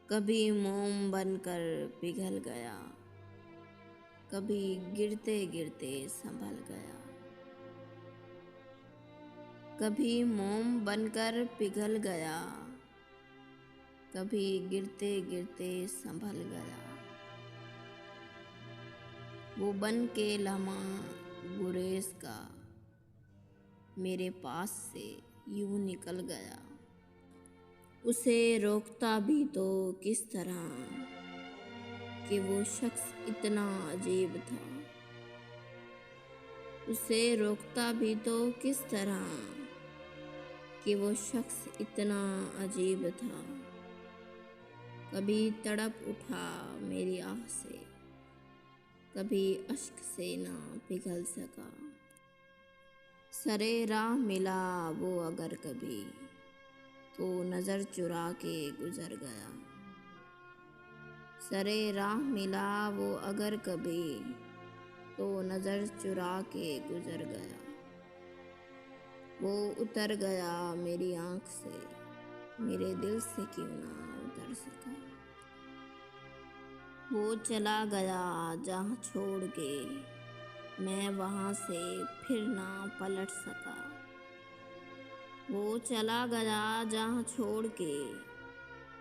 कभी मोम बनकर पिघल गया, कभी गिरते गिरते संभल गया। कभी मोम बनकर पिघल गया, कभी गिरते गिरते संभल गया। वो बन के लम्हा गुरेज का मेरे पास से यूं निकल गया। उसे रोकता भी तो किस तरह कि वो शख्स इतना अजीब था। उसे रोकता भी तो किस तरह कि वो शख्स इतना अजीब था। कभी तड़प उठा मेरी आह से, कभी अश्क से ना पिघल सका। सरे राह मिला वो अगर कभी तो नज़र चुरा के गुजर गया। सरे राह मिला वो अगर कभी तो नज़र चुरा के गुजर गया। वो उतर गया मेरी आँख से, मेरे दिल से क्यों ना उतर सका। वो चला गया जहाँ छोड़ के मैं वहाँ से फिर ना पलट सका। वो चला गया जहाँ छोड़ के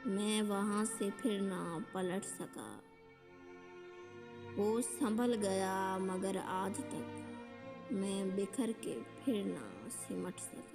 मैं वहाँ से फिर ना पलट सका। वो संभल गया मगर आज तक मैं बिखर के फिर ना सिमट सका।